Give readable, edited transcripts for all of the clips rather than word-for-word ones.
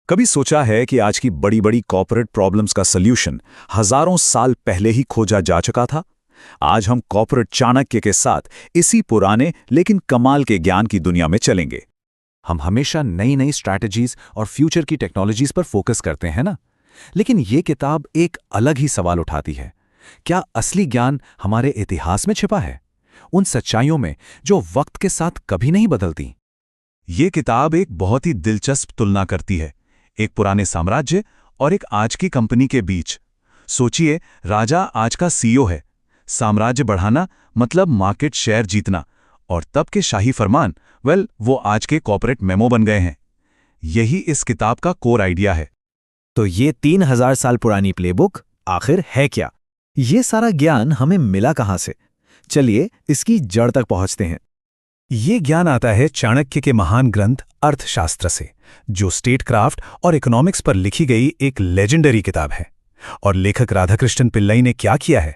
कभी सोचा है कि आज की बड़ी बड़ी कॉर्पोरेट प्रॉब्लम्स का सल्यूशन हजारों साल पहले ही खोजा जा चुका था। आज हम कॉर्पोरेट चाणक्य के साथ इसी पुराने लेकिन कमाल के ज्ञान की दुनिया में चलेंगे। हम हमेशा नई नई स्ट्रैटेजीज और फ्यूचर की टेक्नोलॉजीज पर फोकस करते हैं ना, लेकिन ये किताब एक अलग ही सवाल उठाती है। क्या असली ज्ञान हमारे इतिहास में छिपा है, उन सच्चाइयों में जो वक्त के साथ कभी नहीं बदलती? ये किताब एक बहुत ही दिलचस्प तुलना करती है, एक पुराने साम्राज्य और एक आज की कंपनी के बीच। सोचिए, राजा आज का सीईओ है, साम्राज्य बढ़ाना मतलब मार्केट शेयर जीतना, और तब के शाही फरमान, वो आज के कॉर्पोरेट मेमो बन गए हैं। यही इस किताब का कोर आइडिया है। तो ये 3000 साल पुरानी प्लेबुक आखिर है क्या? ये सारा ज्ञान हमें मिला कहां से? चलिए इसकी जड़ तक पहुंचते हैं। ये ज्ञान आता है चाणक्य के महान ग्रंथ अर्थशास्त्र से, जो स्टेटक्राफ्ट और इकोनॉमिक्स पर लिखी गई एक लेजेंडरी किताब है। और लेखक राधाकृष्णन पिल्लई ने क्या किया है,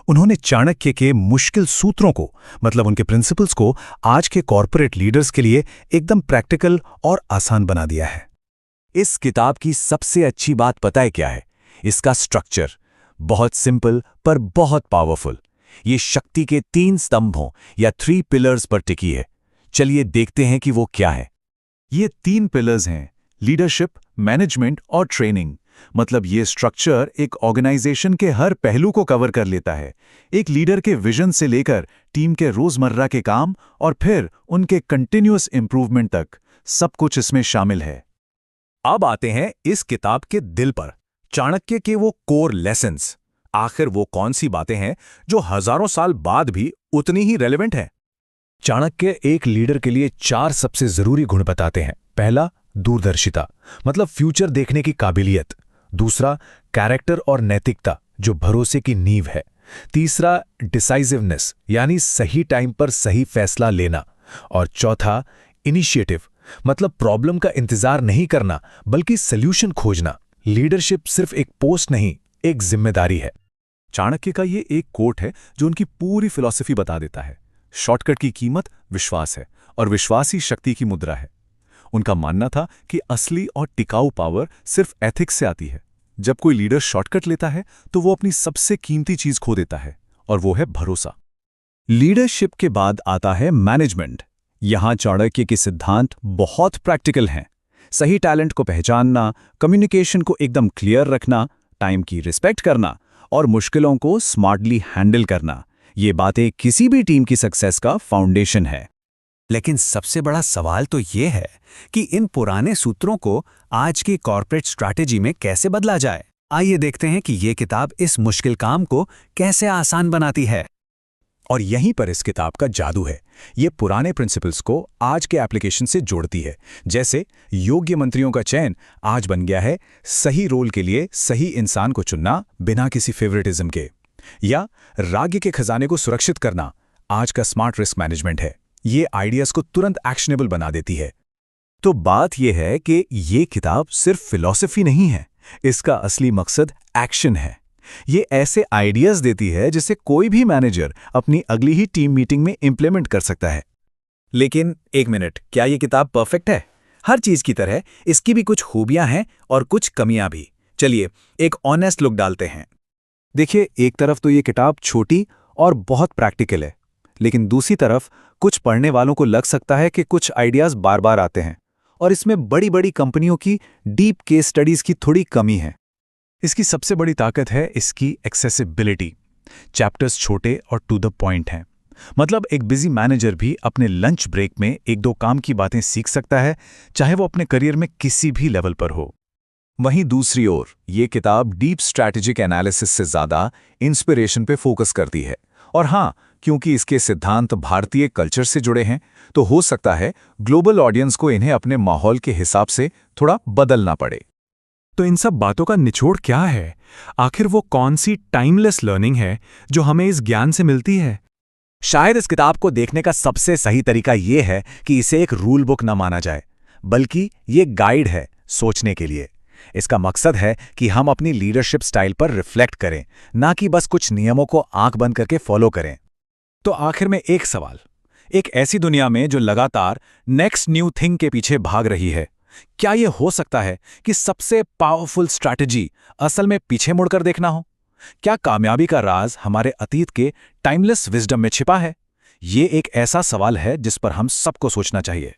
उन्होंने चाणक्य के मुश्किल सूत्रों को, मतलब उनके प्रिंसिपल्स को, आज के कॉर्पोरेट लीडर्स के लिए एकदम प्रैक्टिकल और आसान बना दिया है। इस किताब की सबसे अच्छी बात पता है क्या है? इसका स्ट्रक्चर बहुत सिंपल पर बहुत पावरफुल। ये शक्ति के 3 स्तंभों या 3 पिलर्स पर टिकी है। चलिए देखते हैं कि वो क्या है। ये 3 पिलर्स हैं: लीडरशिप, मैनेजमेंट और ट्रेनिंग। मतलब ये स्ट्रक्चर एक ऑर्गेनाइजेशन के हर पहलू को कवर कर लेता है, एक लीडर के विजन से लेकर टीम के रोजमर्रा के काम और फिर उनके कंटिन्यूअस इंप्रूवमेंट तक, सब कुछ इसमें शामिल है। अब आते हैं इस किताब के दिल पर, चाणक्य के वो कोर लेसन्स। आखिर वो कौन सी बातें हैं जो हजारों साल बाद भी उतनी ही रेलेवेंट हैं? चाणक्य एक लीडर के लिए 4 सबसे जरूरी गुण बताते हैं। पहला, दूरदर्शिता, मतलब फ्यूचर देखने की काबिलियत। दूसरा, कैरेक्टर और नैतिकता, जो भरोसे की नींव है। तीसरा, डिसाइसिवनेस, यानी सही टाइम पर सही फैसला लेना। और चौथा, इनिशिएटिव, मतलब प्रॉब्लम का इंतजार नहीं करना बल्कि सल्यूशन खोजना। लीडरशिप सिर्फ एक पोस्ट नहीं, एक जिम्मेदारी है। चाणक्य का ये एक कोट है जो उनकी पूरी फिलॉसफी बता देता है। शॉर्टकट की कीमत विश्वास है, और विश्वास ही शक्ति की मुद्रा है। उनका मानना था कि असली और टिकाऊ पावर सिर्फ एथिक्स से आती है। जब कोई लीडर शॉर्टकट लेता है तो वो अपनी सबसे कीमती चीज खो देता है, और वो है भरोसा। लीडरशिप के बाद आता है मैनेजमेंट। यहां चाणक्य के सिद्धांत बहुत प्रैक्टिकल हैं। सही टैलेंट को पहचानना, कम्युनिकेशन को एकदम क्लियर रखना, टाइम की रिस्पेक्ट करना और मुश्किलों को स्मार्टली हैंडल करना, ये बातें किसी भी टीम की सक्सेस का फाउंडेशन है। लेकिन सबसे बड़ा सवाल तो ये है कि इन पुराने सूत्रों को आज की कॉर्पोरेट स्ट्रैटेजी में कैसे बदला जाए। आइए देखते हैं कि ये किताब इस मुश्किल काम को कैसे आसान बनाती है। और यहीं पर इस किताब का जादू है। ये पुराने प्रिंसिपल्स को आज के एप्लीकेशन से जोड़ती है। जैसे योग्य मंत्रियों का चयन आज बन गया है सही रोल के लिए सही इंसान को चुनना बिना किसी फेवरेटिज्म के, या राज्य के खजाने को सुरक्षित करना आज का स्मार्ट रिस्क मैनेजमेंट है। ये आइडियाज को तुरंत एक्शनेबल बना देती है। तो बात यह है कि ये किताब सिर्फ फिलॉसफी नहीं है, इसका असली मकसद एक्शन है। ये ऐसे आइडियाज देती है जिसे कोई भी मैनेजर अपनी अगली ही टीम मीटिंग में इंप्लीमेंट कर सकता है। लेकिन एक मिनट, क्या ये किताब परफेक्ट है? हर चीज की तरह इसकी भी कुछ खूबियां हैं और कुछ कमियां भी। चलिए एक ऑनेस्ट लुक डालते हैं। देखिए, एक तरफ तो ये किताब छोटी और बहुत प्रैक्टिकल है, लेकिन दूसरी तरफ कुछ पढ़ने वालों को लग सकता है कि कुछ आइडियाज बार बार आते हैं और इसमें बड़ी बड़ी कंपनियों की डीप केस स्टडीज की थोड़ी कमी है। इसकी सबसे बड़ी ताकत है इसकी एक्सेसिबिलिटी। चैप्टर्स छोटे और टू द पॉइंट हैं। मतलब एक बिजी मैनेजर भी अपने लंच ब्रेक में 1-2 काम की बातें सीख सकता है, चाहे वो अपने करियर में किसी भी लेवल पर हो। वहीं दूसरी ओर ये किताब डीप स्ट्रैटेजिक एनालिसिस से ज़्यादा इंस्पिरेशन पे फोकस करती है। और हाँ, क्योंकि इसके सिद्धांत भारतीय कल्चर से जुड़े हैं, तो हो सकता है ग्लोबल ऑडियंस को इन्हें अपने माहौल के हिसाब से थोड़ा बदलना पड़े। तो इन सब बातों का निचोड़ क्या है? आखिर वो कौन सी टाइमलेस लर्निंग है जो हमें इस ज्ञान से मिलती है? शायद इस किताब को देखने का सबसे सही तरीका ये है कि इसे एक रूल बुक न माना जाए, बल्कि ये गाइड है सोचने के लिए। इसका मकसद है कि हम अपनी लीडरशिप स्टाइल पर रिफ्लेक्ट करें, ना कि बस कुछ नियमों को आंख बंद करके फॉलो करें। तो आखिर में एक सवाल, एक ऐसी दुनिया में जो लगातार नेक्स्ट न्यू थिंग के पीछे भाग रही है, क्या यह हो सकता है कि सबसे पावरफुल स्ट्रैटेजी असल में पीछे मुड़कर देखना हो? क्या कामयाबी का राज हमारे अतीत के टाइमलेस विजडम में छिपा है? ये एक ऐसा सवाल है जिस पर हम सबको सोचना चाहिए।